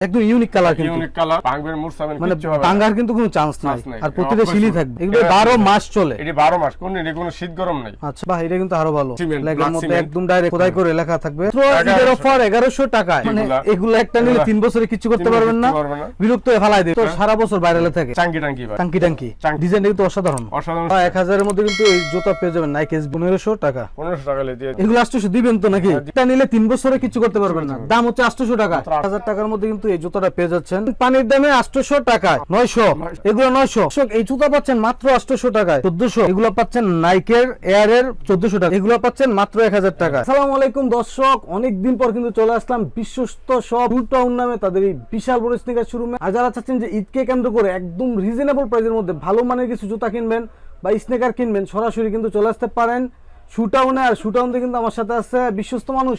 একদম unique colour, কিন্তু unique colour, ভাঙবেন মুরসাবেন মানে কিচ্ছু হবে না। ভাঙার কিন্তু কোনো চান্স নাই, নাই। আর প্রতিটা অবশ্যই। সিলি থাকবে। এগুলো 12 মাস চলে। এটি 12 মাস, কোনো শীত গরম নাই। আচ্ছা বাহ, এটা কিন্তু আরো ভালো। সিমেন্ট, লেগের ব্ল্যাক মধ্যে সিমেন্ট। একদম ডাইরেক্ট খোদাই করে লেখা থাকবে। তো এর অফার 1100 টাকা। মানে এগুলো একটা নিলে 3 বছরে কিছু করতে পারবেন না, বিরক্ত হয়ে ফেলাই দেবে। তো সারা বছর বাইরে থাকে। টাঙ্কি টাঙ্কি ভাই, টাঙ্কি ডিজাইন কিন্তু অসাধারণ। 1000 এর মধ্যে কিন্তু এই জুতা পেয়ে যাবেন নাইকি 1500 টাকা। 1500 টাকা দিয়ে এগুলো 800 দিবেন তো নাকি? এটা নিলে 3 বছরে কিছু করতে পারবেন না। দাম হচ্ছে 800 টাকা। 1000 টাকার মধ্যে কিন্তু এই জুতাটা পেয়ে যাচ্ছেন। পানির দামে 800 টাকা, 900 এগুলো 900। এই জুতা পাচ্ছেন মাত্র 800 টাকায়। 1400 এগুলো পাচ্ছেন নাইকের এয়ার এর 1400 টাকা। এগুলো পাচ্ছেন মাত্র 1000 টাকা। আসসালামু আলাইকুম দর্শক, অনেকদিন পর কিন্তু চলে আসলাম বিশ্বস্ত সব টু টাউন নামে তাদের এই বিশাল বড় স্নিকার শোরুমে। আর যারা চাচ্ছেন যে ঈদকে কেন্দ্র করে একদম রিজনেবল প্রাইসের মধ্যে ভালো মানের কিছু জুতা কিনবেন বা স্নিকার কিনবেন, সরাসরি কিন্তু চলে আসতে পারেন শুটাউনে। আর শুটাউনে কিন্তু আমার সাথে আছে বিশ্বস্ত মানুষ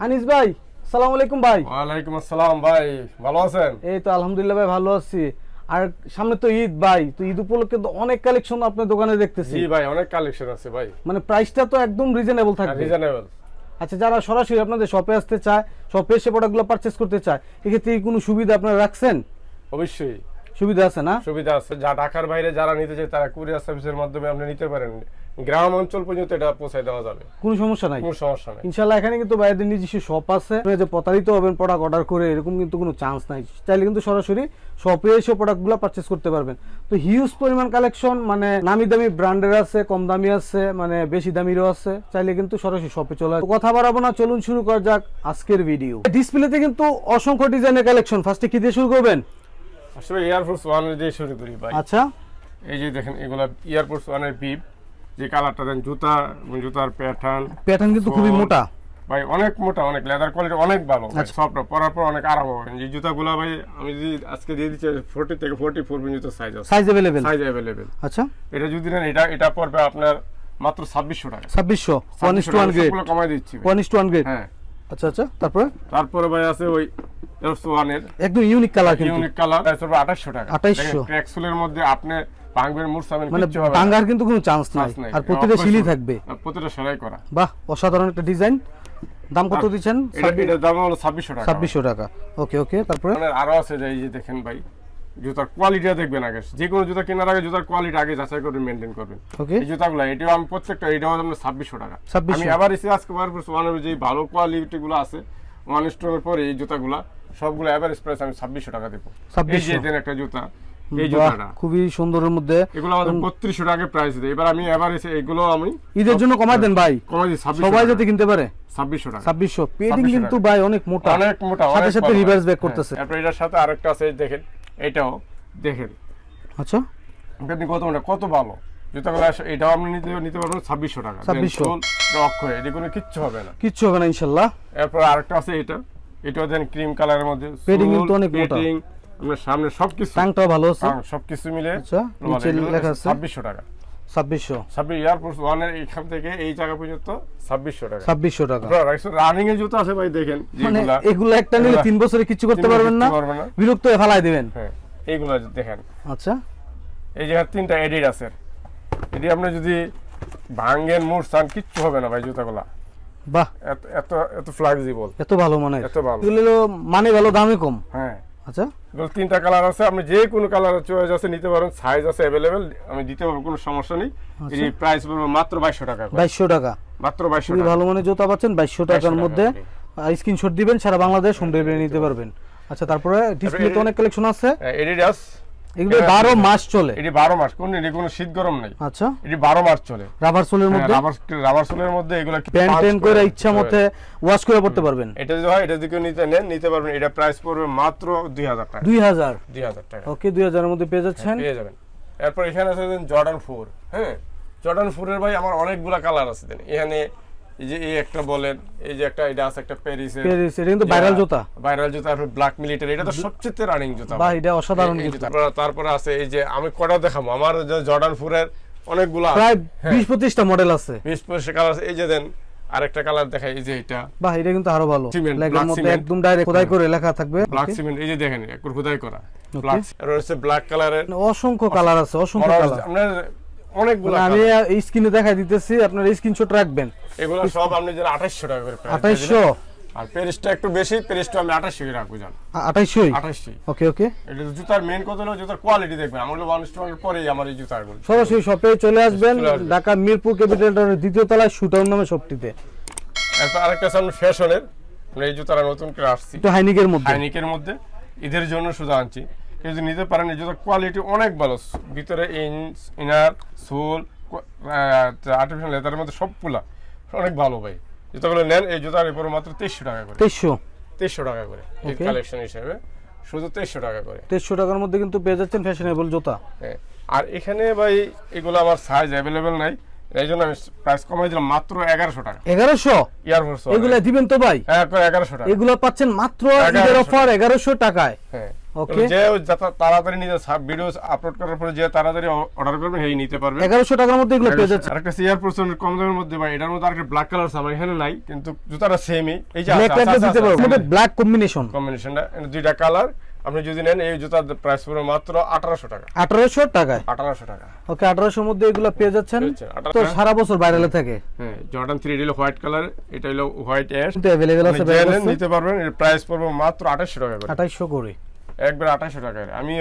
আনিস ভাই। আসসালামু আলাইকুম ভাই। ওয়ালাইকুম আসসালাম ভাই, ভালো আছেন? এই তো আলহামদুলিল্লাহ ভাই, ভালো আছি। আর সামনে তো ঈদ ভাই, তো ঈদ উপলক্ষে তো অনেক কালেকশন আপনার দোকানে দেখতেছি। জি ভাই, অনেক কালেকশন আছে ভাই। মানে প্রাইসটা তো একদম রিজনেবল থাকবে। রিজনেবল। আচ্ছা, যারা সরাসরি আপনাদের শপে আসতে চায়, শপে এসে প্রোডাক্টগুলো পারচেজ করতে চায়, এক্ষেত্রে কি কোনো সুবিধা আপনারা রাখছেন? অবশ্যই সুবিধা আছে না? সুবিধা আছে। যা ঢাকার বাইরে যারা নিতে চায় তারা কুরিয়ার সার্ভিসের মাধ্যমে আপনি নিতে পারেন। গ্রাম অঞ্চল পর্যন্ত এটা পৌঁছায় দেওয়া যাবে, কোনো সমস্যা নাই। কোনো সমস্যা নাই ইনশাআল্লাহ। এখানে কিন্তু বাইরের নিজস্ব শপ আছে, যে প্রতারিত হবেন প্রোডাক্ট অর্ডার করে, এরকম কিন্তু কোনো চান্স নাই। চাইলে কিন্তু সরাসরি শপে এসে প্রোডাক্টগুলো পারচেজ করতে পারবেন। তো হিউজ পরিমাণ কালেকশন, মানে নামি দামি ব্র্যান্ডের আছে, কম দামি আছে, মানে বেশি দামিরও আছে। চাইলে কিন্তু সরাসরি শপে চলে আসবে। কথা বাড়াবো না, চলুন শুরু করা যাক আজকের ভিডিও। ডিসপ্লেতে কিন্তু অসংখ্য ডিজাইনের কালেকশন। ফার্স্টে কি দিয়ে শুরু করবেন? আসলে এয়ারফোর্স 1 দিয়ে শুরু করি ভাই। আচ্ছা, এই যে দেখেন, এগুলা এয়ারফোর্স 1 এর বিপ, যে কালারটা দেন, জুতার প্যাটার্ন কিন্তু খুবই মোটা ভাই, অনেক মোটা, অনেক লেদার কোয়ালিটি অনেক ভালো। সফট, পরার পর অনেক আরাম হবে। এই জুতাগুলো ভাই আমি যদি আজকে দিয়ে দিচ্ছি 40 থেকে 44 পর্যন্ত সাইজ আছে। Size available. আচ্ছা, এটা যদি নেন, এটা পড়বে আপনার মাত্র 2600 টাকা। 2600 1:1 গ্রেড। সবগুলো কমাই দিচ্ছি 1:1 গ্রেড। হ্যাঁ। আচ্ছা, তারপরে ভাই আছে ওই এয়ারফোর্স 1 এর একদম ইউনিক কালার, কিন্তু ইউনিক কালার, প্রাইস হবে 2800 টাকা। 2800 ক্র্যাকসুলের মধ্যে আপনি ভাঙবেন মুরসাবেন মানে কিচ্ছু হবে না। ভাঙার কিন্তু কোনো চান্স নাই, আর প্রতিটা সিলি থাকবে। প্রতিটা সেলাই করা। বাহ, অসাধারণ একটা ডিজাইন। দাম কত দিচ্ছেন? এটার দাম হলো 2600 টাকা। 2600 টাকা। ওকে। তারপরে আরো আছে যে এই যে দেখেন ভাই, জুতার কোয়ালিটি দেখবেন আগে। যে কোনো জুতা কেনার আগে জুতার কোয়ালিটি আগে যাচাই করে মেইনটেইন করবেন। ওকে, এই জুতাগুলো এটাও আমি প্রত্যেকটা, এটাও আমরা 2600 টাকা। 2600 আমি এবার এসে আজকে এয়ারফোর্স 1 এর যে ভালো কোয়ালিটি গুলো আছে 1 স্টোরের পরে এই জুতাগুলো সবগুলো এভারেজ প্রাইস আমি 2600 টাকা দেব। এই যে দেন একটা জুতা, এই জুতাটা খুবই সুন্দরের মধ্যে, এগুলো আমাদের 3200 টাকা প্রাইস দেয়। এবার আমি এভারেজ এগুলো আমি ঈদের জন্য কমাই দেন ভাই, কমাই দিই 2600 সবাই যাতে কিনতে পারে। 2600 টাকা। 2600 পেডিং কিন্তু ভাই অনেক মোটা, সাথে সাথে রিভার্স ব্যাক করতেছে। তারপর এটার সাথে আরেকটা আছে, দেখেন এটাও দেখেন। আচ্ছা, আপনি কত ভালো জুতাগুলো। এটাও আপনি নিতে পারবেন 2600 টাকা। 2600 অক্ষয়, এটি কোনো কিচ্ছু হবে না, কিচ্ছু হবে না ইনশাআল্লাহ। এরপর আরেকটা আছে এটাও দেন ক্রিম কালারের মধ্যে, পেডিং কিন্তু অনেক মোটা। আপনার সামনে সবকিছু, টাংটাও ভালো আছে, সবকিছু মিলে। আচ্ছা, নিচে লেখা আছে 2600 টাকা। 2600 এয়ারফোর্স 1 এর এখান থেকে এই জায়গা পর্যন্ত 2600 টাকা। 2600 টাকা। রানিং এর জুতা আছে ভাই, দেখেন মানে এগুলো একটা নিলে 3 বছরে কিছু করতে পারবেন না, বিরক্ত হয়ে ফেলাই দিবেন। হ্যাঁ, এইগুলো দেখেন। আচ্ছা, এই যে 3টা অ্যাডিডাসের, এটি আপনি যদি ভাঙেন মুরসান কিচ্ছু হবে না ভাই জুতাগুলা। বাহ, এত ফ্লেক্সিবল, এত ভালো মানে, এত ভালো। এগুলো মানে ভালো, দামে কম। হ্যাঁ, আচ্ছা, এগুলো 3টা কালার আছে, আপনি যে কোনো কালার চয়েস আছে নিতে পারেন, সাইজ আছে अवेलेबल, আমি দিতে পারবো, কোনো সমস্যা নেই। এই প্রাইস পড়বে মাত্র 2200 টাকা। 2200 টাকা, মাত্র 2200 খুবই টাকা। ভালো মানে জুতা পাচ্ছেন 2200 টাকার মধ্যে। স্ক্রিনশট দিবেন, সারা বাংলাদেশ হোম ডেলিভারি নিতে পারবেন। আচ্ছা, তারপরে ডিসপ্লেতে অনেক কালেকশন আছে। এডিডাস, এগুলো 12 মাস চলে। এটি 12 মাস, কোনো শীত গরম নাই। আচ্ছা, এটি 12 মাস চলে। রাবার সোলের মধ্যে, রাবার সোলের মধ্যে এগুলো পেন করে ইচ্ছা মতে ওয়াশ করে পড়তে পারবেন। এটা যদি হয়, এটা যদি কেউ নিতে পারবেন। এটা প্রাইস পড়বে মাত্র 2000 টাকা। 2000 টাকা। ওকে, 2000 এর মধ্যে পেয়ে যাচ্ছেন। পেয়ে যাবেন। এরপর এখানে আছে জর্ডান 4। হ্যাঁ, জর্ডান 4 এর ভাই আমার অনেকগুলা কালার আছে। এখানে এই যে এই একটা বলেন, এই যে একটা এটা আছে, একটা প্যারিসের, এটা কিন্তু ভাইরাল জুতা। তারপর ব্ল্যাক মিলিটারি, এটা তো সবচেয়ে রানিং জুতা ভাই, এটা অসাধারণ জুতা। তারপরে আছে এই যে আমি কটা দেখাবো, আমার জর্ডান 4 এর অনেকগুলা, প্রায় 20-25টা মডেল আছে, 20-25 কালার আছে। এই যে দেন আরেকটা কালার দেখাই, এই যে এটা। বাহ, এটা কিন্তু আরো ভালো, লেগের মধ্যে সিমেন্ট, একদম ডাইরেক্ট খোদাই করে লেখা থাকবে, ব্ল্যাক সিমেন্ট। এই যে দেখেন একটু খোদাই করা ব্ল্যাক। আর হচ্ছে ব্ল্যাক কালারের অসংখ্য কালার আছে, অসংখ্য কালার। আপনার অনেকগুলো আমি এই স্ক্রিনে দেখাই দিতেছি, আপনারা স্ক্রিনশট রাখবেন। এগুলো সব আপনি যারা 2800 টাকা করে প্রাইস। 2800 আর প্রাইসটা একটু বেশি, প্রাইসটা আমি 2800 রাখবো জান। 2800? 2800। ওকে ওকে। এটা জুতার মেইন কথা হলো জুতার কোয়ালিটি দেখবেন। আমরা মানুষ টাকার পরেই আমার এই জুতাগুলো। সরাসরি শপে চলে আসবেন, ঢাকা মিরপুর ক্যাপিটাল টাওয়ারের দ্বিতীয় তলায় শুটাউন নামে শপটিতে। এরপর আরেকটা আছে আমরা ফ্যাশনের, আমরা এই জুতাটা নতুন করে আসছি একটু হাইনিকের মধ্যে। হাইনিকের মধ্যে ঈদের জন্য শুধু আনছি। কেউ যদি নিতে পারেন, এই জুতার কোয়ালিটি অনেক ভালো, ভিতরে ইনার সোল আর্টিফিশিয়াল লেদারের মধ্যে সবগুলা অনেক ভালো ভাই। জুতাগুলো নেন, এই জুতার উপরে মাত্র 2300 টাকা করে। 2300 টাকা করে এই কালেকশন হিসেবে শুধু 2300 টাকা করে। 2300 টাকার মধ্যে কিন্তু পেয়ে যাচ্ছেন ফ্যাশনেবল জুতা। হ্যাঁ, আর এখানে ভাই এগুলো আমার সাইজ অ্যাভেলেবেল নাই, এই জন্য আমি প্রাইস কমাই দিলাম মাত্র 1100 টাকা। 1100? এয়ারফোর্স এগুলো দিবেন তো ভাই? হ্যাঁ, 1100 টাকা। এগুলো পাচ্ছেন মাত্র ঈদের অফার 1100 টাকায়। হ্যাঁ, ওকে। যে তাড়াতাড়ি নিজে ভিডিও আপলোড করার পরে যে তাড়াতাড়ি অর্ডার করবেন সেই নিতে পারবেন। 1100 টাকার মধ্যে এগুলো পেয়ে যাচ্ছে। আরেকটা এয়ারফোর্স কম দামের মধ্যে ভাই, এটার মধ্যে আরেকটা ব্ল্যাক কালার আছে, আমার এখানে নাই, কিন্তু জুতাটা সেমই। এই যে ব্ল্যাক কালার দিতে পারবো, মধ্যে ব্ল্যাক কম্বিনেশনটা দুইটা কালার। আপনি যদি নেন এই জুতার প্রাইস পড়বে মাত্র 1800 টাকা। 1800 টাকায়? 1800 টাকা। ওকে, 1800 এর মধ্যে এগুলো পেয়ে যাচ্ছেন। তো সারা বছর ভাইরালে থাকে। হ্যাঁ, জর্ডান 3 হলো হোয়াইট কালার, এটা হলো হোয়াইট অ্যাশ, কিন্তু अवेलेबल আছে, নিতে পারবেন। এর প্রাইস পড়বে মাত্র 2800 টাকা করে। 2800 করে, একবার 2800 টাকা। আমি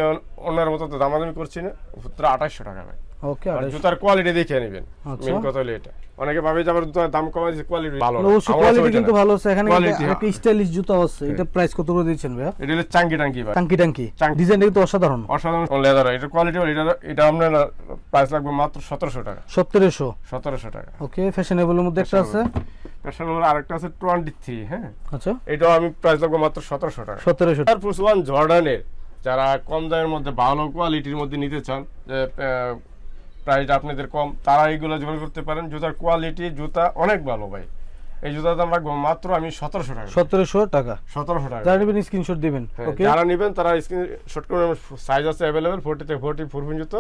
অন্যের মতো তো দামাদামি করছি না, মাত্র 2800 টাকা ভাই। ওকে। আর জুতার কোয়ালিটি দেখে নেবেন, মেইন কথা হলো এটা। অনেকে ভাবে যে আবার জুতার দাম কমাই দিয়েছে, কোয়ালিটি ভালো না। অবশ্যই কোয়ালিটি কিন্তু ভালো আছে। এখানে একটা স্টাইলিশ জুতা আছে, এটা প্রাইস কত করে দিচ্ছেন ভাই? এটা হলো চাঙ্কি টাঙ্কি ভাই। টাঙ্কি ডিজাইনটা কিন্তু অসাধারণ লেদার। এটা কোয়ালিটি হলো এটা আপনার প্রাইস লাগবে মাত্র 1700 টাকা। 1700 টাকা। ওকে, ফ্যাশনেবল এর মধ্যে একটা আছে। ফ্যাশনেবল আরেকটা আছে 23, হ্যাঁ। আচ্ছা, এটাও আমি প্রাইস লাগবে মাত্র 1700 টাকা। 1700 এয়ার ফোর্স 1 জর্ডানের যারা কম দামের মধ্যে ভালো কোয়ালিটির মধ্যে নিতে চান, যে প্রাইসটা আপনাদের কম, তারা এইগুলো জোগাড় করতে পারেন। জুতার কোয়ালিটি জুতা অনেক ভালো ভাই। এই জুতার দাম রাখবো মাত্র আমি 1700 টাকা। 1700 টাকা। 1700 টাকা। যারা নেবেন স্ক্রিনশট দিবেন। ওকে, যারা নেবেন তারা স্ক্রিনশট করে, সাইজ আছে अवेलेबल 40 থেকে 44 পর্যন্ত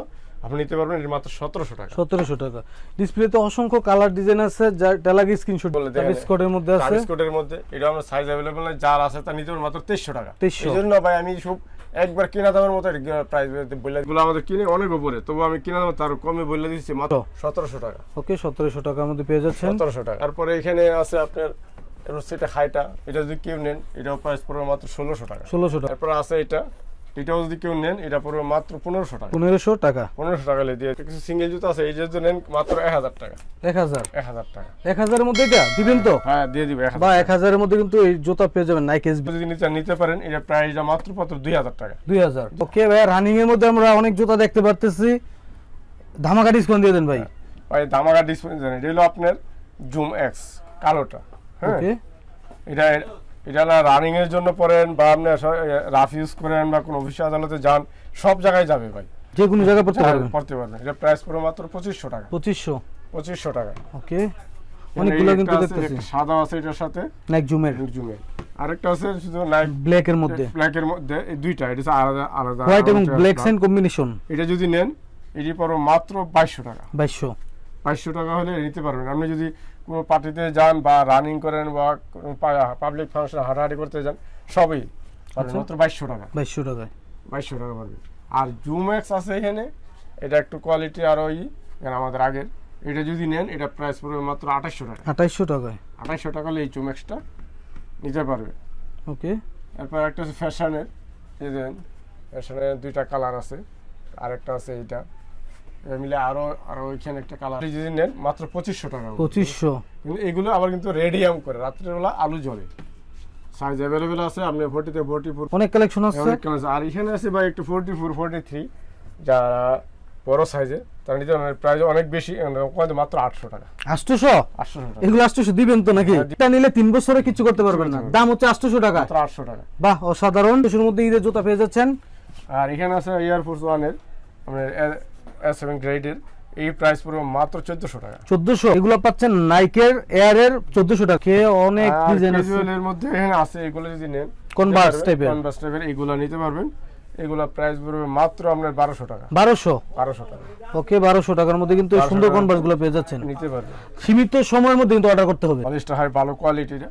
আপনি নিতে পারবেন। এর মাত্র 1700 টাকা। 1700 টাকা। ডিসপ্লেতে অসংখ্য কালার ডিজাইন আছে, যা লাগে স্ক্রিনশট বলে দেন। বিস্কুটের মধ্যে আছে, বিস্কুটের মধ্যে এটা আমার সাইজ अवेलेबल নাই, যার আছে তা নিতে পারবেন মাত্র 2300 টাকা। 2300। এজন্য ভাই আমি সব একবার কিনা দামের মতো প্রাইস বলে এগুলো আমাদের কিনে অনেক উপরে, তবু আমি কিনা দাম তার কমে বলে দিচ্ছি মাত্র 1700 টাকা। ওকে, 1700 টাকার মধ্যে পেয়ে যাচ্ছেন। 1700 টাকা। তারপরে এখানে আছে আপনার সেটা হাইটা, এটা যদি কেউ নেন এটাও প্রাইস পড়বে মাত্র 1600 টাকা। 1600 টাকা। তারপর আছে এটাও যদি কেউ নেন এটা পড়বে মাত্র 1500 টাকা। 1500 টাকা। 1500 টাকা দিয়ে কিছু সিঙ্গেল জুতা আছে, এই যে নেন মাত্র 1000 টাকা। 1000 টাকা। 1000 এর মধ্যে এটা দিবেন তো? হ্যাঁ, দিয়ে দিব 1000। বা 1000 এর মধ্যে কিন্তু এই জুতা পেয়ে যাবেন নাইকি এসবি। যদি নিতে পারেন এটা প্রাইসটা মাত্র 2000 টাকা। 2000। ওকে ভাই, রানিং এর মধ্যে আমরা অনেক জুতা দেখতে পারতেছি, ধামাকা ডিসকাউন্ট দিয়ে দেন ভাই। ভাই ধামাকা ডিসকাউন্ট দেন। এটা হলো আপনার জুম এক্স কালোটা, হ্যাঁ। ওকে, এটা না রানিং এর জন্য পরেন বা আপনি রাফ ইউজ করেন বা কোনো অফিস আদালতে যান, সব জায়গায় যাবে ভাই, যে কোনো জায়গায় পড়তে পারবেন। এটা প্রাইস পড়বে মাত্র 2500 টাকা। 2500 টাকা। ওকে, অনেকগুলো কিন্তু দেখতেছি। সাদা আছে এটার সাথে, নাইক জুমের। আরেকটা আছে শুধু নাইক ব্ল্যাক এর মধ্যে। এই দুইটা, এটা আলাদা হোয়াইট এবং ব্ল্যাক সাইন কম্বিনেশন। এটা যদি নেন এটি পড়বে মাত্র 2200 টাকা। 2200 টাকা হলে নিতে পারবেন। আপনি যদি কোনো পার্টিতে যান বা রানিং করেন বা পাবলিক ফাংশন হাঁটাহাঁটি করতে যান, সবই মাত্র 2200 টাকা। 2200 টাকা পারবেন। আর জুমেক্স আছে এখানে, এটা একটু কোয়ালিটি আরো আমাদের আগের। এটা যদি নেন এটা প্রাইস পড়বে মাত্র 2800 টাকা। 2800 টাকায়। 2800 টাকা হলে এই জুমেক্সটা নিতে পারবে। ওকে, এরপর একটা আছে ফ্যাশনের, এই যে ফ্যাশনের দুইটা কালার আছে, আরেকটা আছে এইটা মিলে আরো ওইখানে একটা কালার। যদি নেন মাত্র 2500 টাকা। 2500। কিন্তু এগুলো আবার কিন্তু রেডিয়াম করে, রাত্রেবেলা আলো জ্বলে। সাইজ अवेलेबल আছে, আপনি 40 থেকে 44 অনেক কালেকশন আছে। আর এখানে আছে ভাই একটু 44 43 যারা বড় সাইজে, তার নিতে প্রাইস অনেক বেশি, মাত্র 800 টাকা। 800 টাকা। এগুলো 800 দিবেন তো নাকি? এটা নিলে 3 বছরে কিছু করতে পারবেন না, দাম হচ্ছে 800 টাকা। মাত্র 800 টাকা। বাহ, অসাধারণ। এর মধ্যে ঈদের জুতা পেয়ে যাচ্ছেন। আর এখানে আছে এয়ার ফোর্স 1 এর আপনার S7 গ্রেডের, এই প্রাইস পুরো মাত্র 1400 টাকা। 1400। এগুলো পাচ্ছেন নাইকের এয়ার এর 1400 টাকা। অনেক ডিজাইন আছে এর মধ্যে। এখানে আছে এগুলো যদি নেন কনভার্স টাইপের এগুলো নিতে পারবেন। এগুলা প্রাইস পড়বে মাত্র আপনার 1200 টাকা। 1200 টাকা। ওকে, 1200 টাকার মধ্যে কিন্তু সুন্দর কনভার্স গুলো পেয়ে যাচ্ছেন। নিতে পারবেন সীমিত সময়ের মধ্যে, কিন্তু অর্ডার করতে হবে। পলিশটা হয় ভালো কোয়ালিটির।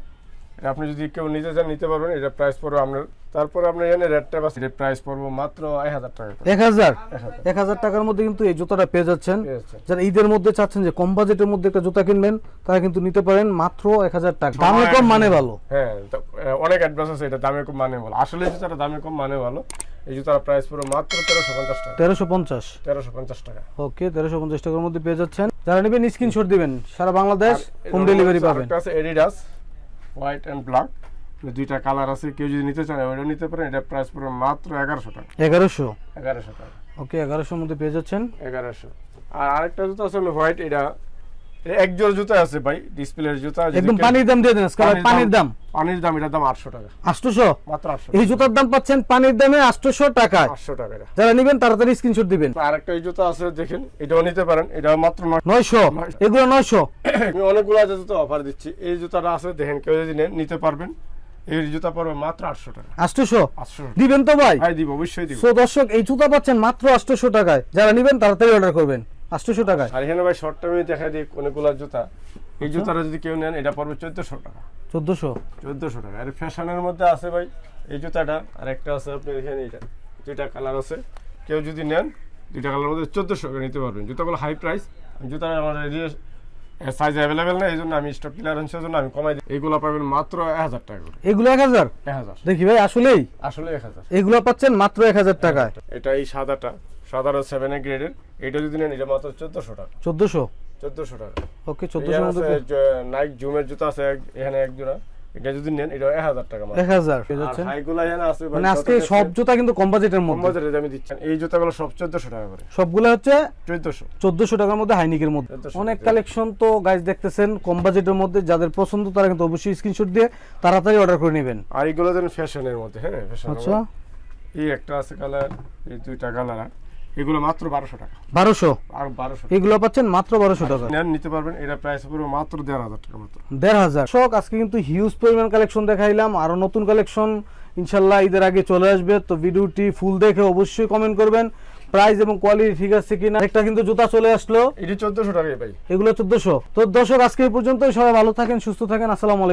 এটা আপনি যদি কেউ নিতে চান নিতে পারবেন। এটা প্রাইস পড়বে আপনার তারপরে আপনার এখানে রেড ট্যাপ আছে, প্রাইস পড়বো মাত্র 1000 টাকা করে। 1000 টাকার মধ্যে কিন্তু এই জুতাটা পেয়ে যাচ্ছেন। পেয়ে যাচ্ছেন। যারা ঈদের মধ্যে চাচ্ছেন যে কম বাজেটের মধ্যে একটা জুতা কিনবেন, তারা কিন্তু নিতে পারেন মাত্র 1000 টাকা। দামে কম মানে ভালো। হ্যাঁ, অনেক অ্যাডভান্স আছে, এটা দামে কম মানে ভালো। আসলে জুতাটা দামে কম মানে ভালো। এই জুতার প্রাইস পুরো মাত্র 1350 টাকা। 1350 টাকা। ওকে, 1350 টাকার মধ্যে পেয়ে যাচ্ছেন। যারা নেবেন স্ক্রিনশট দিবেন, সারা বাংলাদেশ হোম ডেলিভারি পাবেন। একটা আছে এডিডাস হোয়াইট এন্ড ব্ল্যাক, দুইটা কালার আছে, কেউ যদি নিতে চান ওইটা নিতে পারেন। এটা প্রাইস পুরো মাত্র 1100 টাকা। 1100 টাকা। ওকে, 1100 এর মধ্যে পেয়ে যাচ্ছেন। 1100। আর আরেকটা জুতা আছে হোয়াইট, এটা এক জোড়া জুতা আছে ভাই, ডিসপ্লের জুতা, একদম পানির দাম দিয়ে দেন আজকে। পানির দাম এটার দাম 800 টাকা। 800 মাত্র 800। এই জুতার দাম পাচ্ছেন পানির দামে 800 টাকায়। 800 টাকা এটা। যারা নেবেন তাড়াতাড়ি স্ক্রিনশট দিবেন। আরেকটা এই জুতা আছে দেখেন, এটাও নিতে পারেন। এটাও মাত্র 900। এগুলো 900। আমি অনেকগুলো জুতা অফার দিচ্ছি। এই জুতাটা আছে দেখেন, কেউ যদি নেন নিতে পারবেন। এই জুতা পড়বে মাত্র 800 টাকা। 800 দিবেন তো ভাই? ভাই দিব, অবশ্যই দিব। সো দর্শক, এই জুতা পাচ্ছেন মাত্র 800 টাকায়। যারা নেবেন তাড়াতাড়ি অর্ডার করবেন 800 টাকায়। আর এখানে ভাই শর্ট টাইমে দেখা দিই অনেকগুলো জুতা। এই জুতাটা যদি কেউ নেন এটা পড়বে 1400 টাকা। 1400 টাকা। আর ফ্যাশনের মধ্যে আছে ভাই এই জুতাটা, আর একটা আছে আপনি এখানে, এটা দুইটা কালার আছে। কেউ যদি নেন দুইটা কালারের মধ্যে 1400 টাকা নিতে পারবেন। জুতাগুলো হাই প্রাইস। জুতাটা আমাদের সাইজ অ্যাভেলেবেল না, এই জন্য আমি স্টক ক্লিয়ারেন্সের জন্য আমি কমাই দিই। এইগুলো পাবেন মাত্র 1000 টাকা করে। এগুলো 1000 দেখি ভাই, আসলেই 1000 এগুলো পাচ্ছেন মাত্র 1000 টাকায়। এটা এই সাদাটা 7A গ্রেডের, এটা যদি নেন এটা মাত্র 1400 টাকা। 1400 টাকা। ওকে, 1400 এর মধ্যে নাইক জুমের জুতা আছে এখানে এক জোড়া, এটা যদি নেন এটা 1000 টাকা মাত্র। 1000 পেয়ে আর যাচ্ছেন। হাইগুলো এখানে আছে ভাই, মানে আজকে সব জুতা কিন্তু কম বাজেটের কম মধ্যে। বাজারে আমি দিচ্ছি। এই জুতাগুলো সব 1400 টাকা করে। সবগুলো হচ্ছে 1400 টাকার মধ্যে, হাইনিকের মধ্যে। 1400 অনেক কালেকশন তো গাইস দেখতেছেন কম বাজেটের মধ্যে। যাদের পছন্দ তারা কিন্তু অবশ্যই স্ক্রিনশট দিয়ে তাড়াতাড়ি অর্ডার করে নেবেন। আর এগুলো দেন ফ্যাশনের মধ্যে। হ্যাঁ, ফ্যাশন। আচ্ছা, এই একটা আছে কালার, এই দুইটা কালার, এগুলো মাত্র 1200 টাকা। 1200। আর 1200 এগুলো পাচ্ছেন মাত্র 1200 টাকা। নেন নিতে পারবেন। এটা প্রাইস পুরো মাত্র 1500 টাকা মাত্র। 1500। শখ, আজকে কিন্তু হিউজ পরিমাণ কালেকশন দেখাইলাম। আরো নতুন কালেকশন ইনশাল্লাহ ঈদের আগে চলে আসবে। তো ভিডিওটি ফুল দেখে অবশ্যই কমেন্ট করবেন প্রাইস এবং কোয়ালিটি ঠিক আছে কিনা। একটা কিন্তু জুতা চলে আসলো, এটা 1400 টাকাই ভাই। এগুলো 1400। তো দর্শক, আজকে এই পর্যন্ত। সবাই ভালো থাকেন, সুস্থ থাকেন। আসসালামু আলাইকুম।